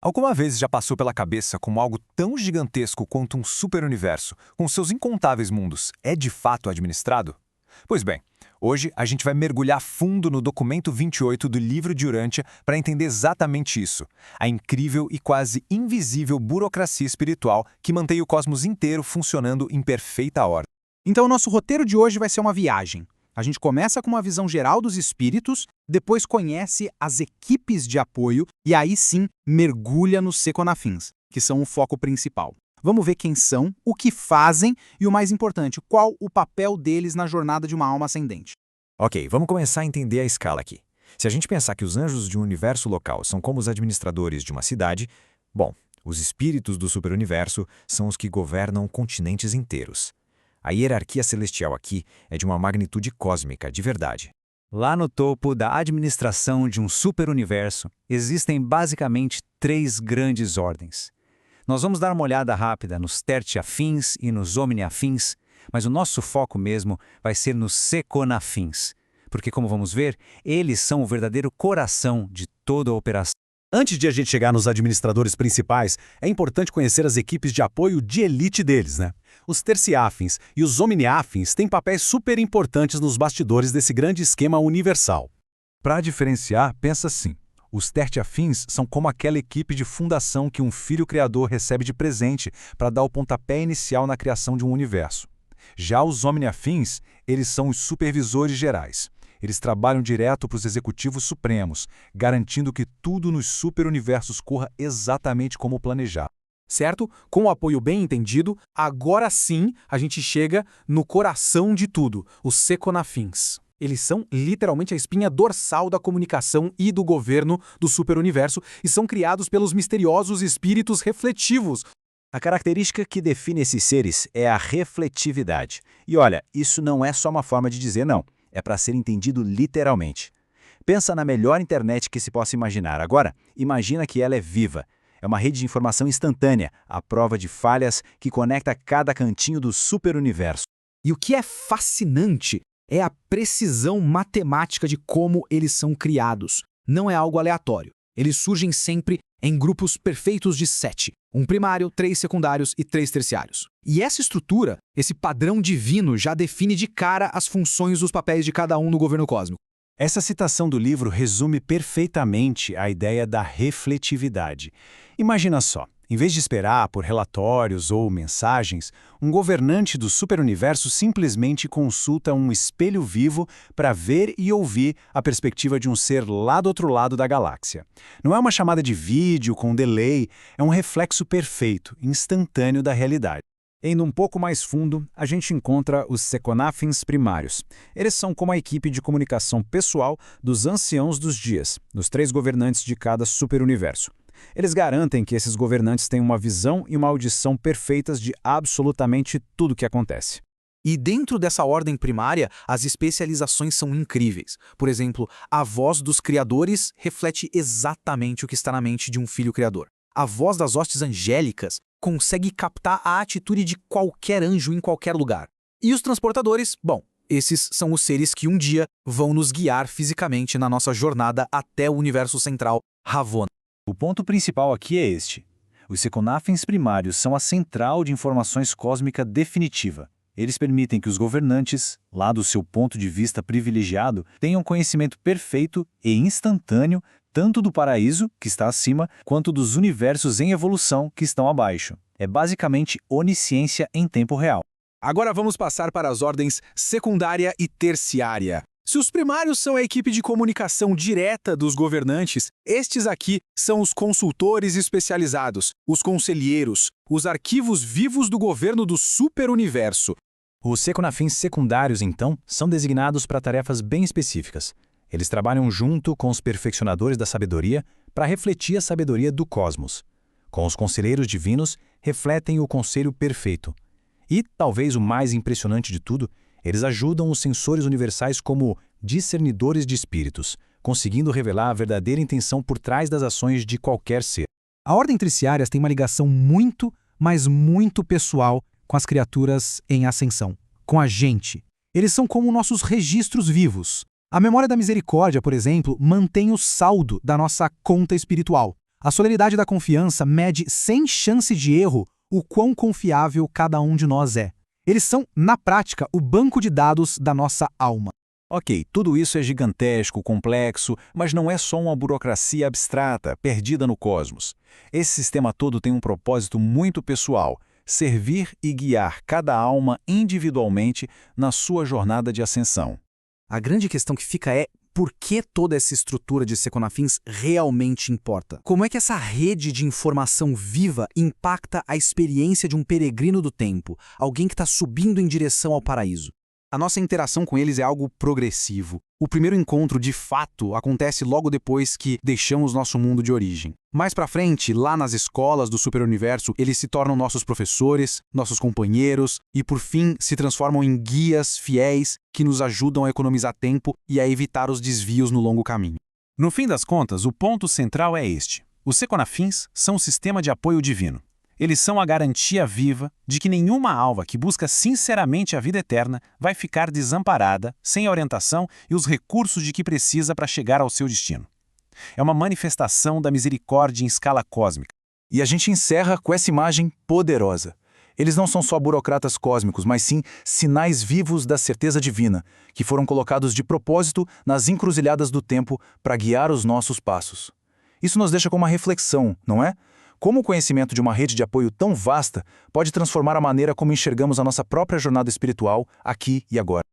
Alguma vez já passou pela cabeça como algo tão gigantesco quanto um superuniverso, com seus incontáveis mundos, é de fato administrado? Pois bem, hoje a gente vai mergulhar fundo no documento 28 do livro de Urântia para entender exatamente isso, a incrível e quase invisível burocracia espiritual que mantém o cosmos inteiro funcionando em perfeita ordem. Então, o nosso roteiro de hoje vai ser uma viagem. A gente começa com uma visão geral dos espíritos, depois conhece as equipes de apoio e aí sim mergulha nos seconafins, que são o foco principal. Vamos ver quem são, o que fazem e, o mais importante, qual o papel deles na jornada de uma alma ascendente. Ok, vamos começar a entender a escala aqui. Se a gente pensar que os anjos de um universo local são como os administradores de uma cidade, bom, os espíritos do superuniverso são os que governam continentes inteiros. A hierarquia celestial aqui é de uma magnitude cósmica, de verdade. Lá no topo da administração de um superuniverso, existem basicamente três grandes ordens. Nós vamos dar uma olhada rápida nos tertiafins e nos omniafins, mas o nosso foco mesmo vai ser nos seconafins, porque, como vamos ver, eles são o verdadeiro coração de toda a operação. Antes de a gente chegar nos administradores principais, é importante conhecer as equipes de apoio de elite deles, né? Os terciafins e os omniafins têm papéis super importantes nos bastidores desse grande esquema universal. Para diferenciar, pensa assim. Os tertiafins são como aquela equipe de fundação que um filho criador recebe de presente para dar o pontapé inicial na criação de um universo. Já os omniafins, eles são os supervisores gerais. Eles trabalham direto para os executivos supremos, garantindo que tudo nos superuniversos corra exatamente como planejado. Certo? Com o apoio bem entendido, agora sim a gente chega no coração de tudo, os seconafins. Eles são literalmente a espinha dorsal da comunicação e do governo do superuniverso e são criados pelos misteriosos espíritos refletivos. A característica que define esses seres é a refletividade. E olha, isso não é só uma forma de dizer não, é para ser entendido literalmente. Pensa na melhor internet que se possa imaginar. Agora, imagina que ela é viva. É uma rede de informação instantânea, à prova de falhas, que conecta cada cantinho do superuniverso. E o que é fascinante é a precisão matemática de como eles são criados. Não é algo aleatório. Eles surgem sempre em grupos perfeitos de 7. Um primário, 3 secundários e 3 terciários. E essa estrutura, esse padrão divino, já define de cara as funções dos papéis de cada um no governo cósmico. Essa citação do livro resume perfeitamente a ideia da refletividade. Imagina só, em vez de esperar por relatórios ou mensagens, um governante do superuniverso simplesmente consulta um espelho vivo para ver e ouvir a perspectiva de um ser lá do outro lado da galáxia. Não é uma chamada de vídeo com delay, é um reflexo perfeito, instantâneo da realidade. Indo um pouco mais fundo, a gente encontra os seconafins primários. Eles são como a equipe de comunicação pessoal dos anciãos dos dias, dos 3 governantes de cada superuniverso. Eles garantem que esses governantes têm uma visão e uma audição perfeitas de absolutamente tudo o que acontece. E dentro dessa ordem primária, as especializações são incríveis. Por exemplo, a voz dos criadores reflete exatamente o que está na mente de um filho criador. A voz das hostes angélicas consegue captar a atitude de qualquer anjo em qualquer lugar. E os transportadores, bom, esses são os seres que um dia vão nos guiar fisicamente na nossa jornada até o universo central, Ravonna. O ponto principal aqui é este. Os seconafins primários são a central de informações cósmica definitiva. Eles permitem que os governantes, lá do seu ponto de vista privilegiado, tenham conhecimento perfeito e instantâneo tanto do paraíso, que está acima, quanto dos universos em evolução, que estão abaixo. É basicamente onisciência em tempo real. Agora vamos passar para as ordens secundária e terciária. Se os primários são a equipe de comunicação direta dos governantes, estes aqui são os consultores especializados, os conselheiros, os arquivos vivos do governo do superuniverso. Os seconafins secundários, então, são designados para tarefas bem específicas. Eles trabalham junto com os perfeccionadores da sabedoria para refletir a sabedoria do cosmos. Com os conselheiros divinos, refletem o conselho perfeito. E, talvez o mais impressionante de tudo, eles ajudam os sensores universais como discernidores de espíritos, conseguindo revelar a verdadeira intenção por trás das ações de qualquer ser. A ordem terciárias tem uma ligação muito, mas muito pessoal com as criaturas em ascensão, com a gente. Eles são como nossos registros vivos. A memória da misericórdia, por exemplo, mantém o saldo da nossa conta espiritual. A solenidade da confiança mede sem chance de erro o quão confiável cada um de nós é. Eles são, na prática, o banco de dados da nossa alma. Ok, tudo isso é gigantesco, complexo, mas não é só uma burocracia abstrata, perdida no cosmos. Esse sistema todo tem um propósito muito pessoal: servir e guiar cada alma individualmente na sua jornada de ascensão. A grande questão que fica é por que toda essa estrutura de Seconafins realmente importa? Como é que essa rede de informação viva impacta a experiência de um peregrino do tempo, alguém que está subindo em direção ao paraíso? A nossa interação com eles é algo progressivo. O primeiro encontro, de fato, acontece logo depois que deixamos nosso mundo de origem. Mais pra frente, lá nas escolas do superuniverso, eles se tornam nossos professores, nossos companheiros e, por fim, se transformam em guias fiéis que nos ajudam a economizar tempo e a evitar os desvios no longo caminho. No fim das contas, o ponto central é este. Os Seconafins são um sistema de apoio divino. Eles são a garantia viva de que nenhuma alma que busca sinceramente a vida eterna vai ficar desamparada, sem a orientação e os recursos de que precisa para chegar ao seu destino. É uma manifestação da misericórdia em escala cósmica. E a gente encerra com essa imagem poderosa. Eles não são só burocratas cósmicos, mas sim sinais vivos da certeza divina, que foram colocados de propósito nas encruzilhadas do tempo para guiar os nossos passos. Isso nos deixa com uma reflexão, não é? Como o conhecimento de uma rede de apoio tão vasta pode transformar a maneira como enxergamos a nossa própria jornada espiritual aqui e agora.